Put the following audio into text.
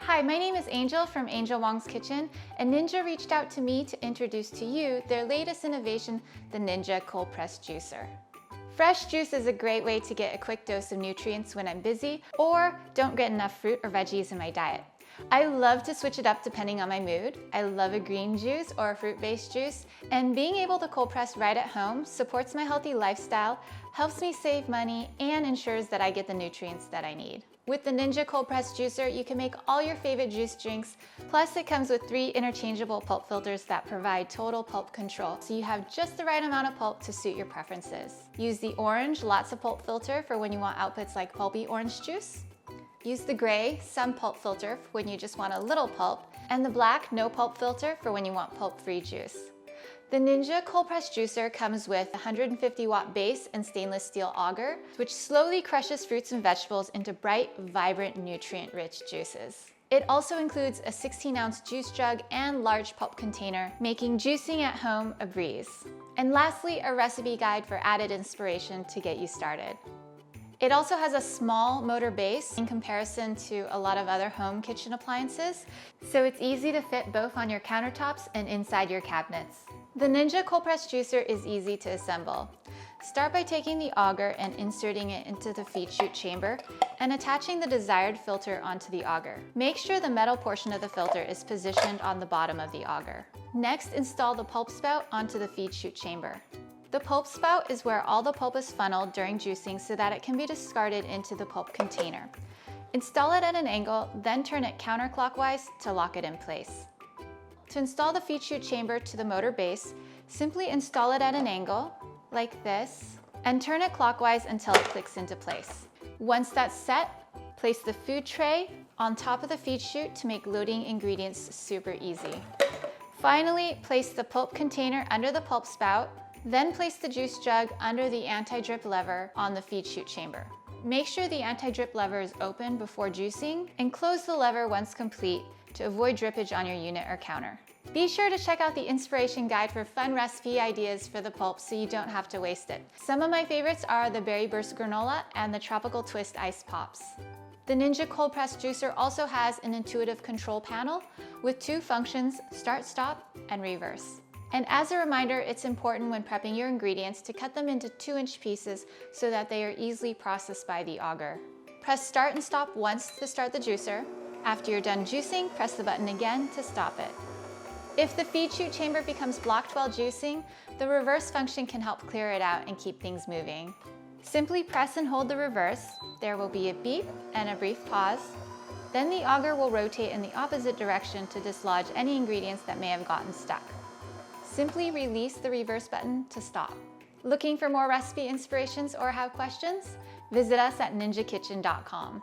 Hi, my name is Angel from Angel Wong's Kitchen, and Ninja reached out to me to introduce to you their latest innovation, the Ninja Cold Press Juicer. Fresh juice is a great way to get a quick dose of nutrients when I'm busy or don't get enough fruit or veggies in my diet. I love to switch it up depending on my mood. I love a green juice or a fruit-based juice, and being able to cold press right at home supports my healthy lifestyle, helps me save money, and ensures that I get the nutrients that I need. With the Ninja Cold Press Juicer, you can make all your favorite juice drinks, plus it comes with 3 interchangeable pulp filters that provide total pulp control, so you have just the right amount of pulp to suit your preferences. Use the orange, lots of pulp filter for when you want outputs like pulpy orange juice. Use the gray, some pulp filter for when you just want a little pulp, and the black, no pulp filter for when you want pulp-free juice. The Ninja Cold Press Juicer comes with a 150 watt base and stainless steel auger, which slowly crushes fruits and vegetables into bright, vibrant, nutrient-rich juices. It also includes a 16-ounce juice jug and large pulp container, making juicing at home a breeze. And lastly, a recipe guide for added inspiration to get you started. It also has a small motor base in comparison to a lot of other home kitchen appliances, so it's easy to fit both on your countertops and inside your cabinets. The Ninja Cold Press Juicer is easy to assemble. Start by taking the auger and inserting it into the feed chute chamber and attaching the desired filter onto the auger. Make sure the metal portion of the filter is positioned on the bottom of the auger. Next, install the pulp spout onto the feed chute chamber. The pulp spout is where all the pulp is funneled during juicing so that it can be discarded into the pulp container. Install it at an angle, then turn it counterclockwise to lock it in place. To install the feed chute chamber to the motor base, simply install it at an angle, like this, and turn it clockwise until it clicks into place. Once that's set, place the food tray on top of the feed chute to make loading ingredients super easy. Finally, place the pulp container under the pulp spout, then place the juice jug under the anti-drip lever on the feed chute chamber. Make sure the anti-drip lever is open before juicing and close the lever once complete to avoid drippage on your unit or counter. Be sure to check out the inspiration guide for fun recipe ideas for the pulp so you don't have to waste it. Some of my favorites are the Berry Burst Granola and the Tropical Twist Ice Pops. The Ninja Cold Press Juicer also has an intuitive control panel with 2 functions, start, stop, and reverse. And as a reminder, it's important when prepping your ingredients to cut them into 2-inch pieces so that they are easily processed by the auger. Press start and stop once to start the juicer. After you're done juicing, press the button again to stop it. If the feed chute chamber becomes blocked while juicing, the reverse function can help clear it out and keep things moving. Simply press and hold the reverse. There will be a beep and a brief pause. Then the auger will rotate in the opposite direction to dislodge any ingredients that may have gotten stuck. Simply release the reverse button to stop. Looking for more recipe inspirations or have questions? Visit us at ninjakitchen.com.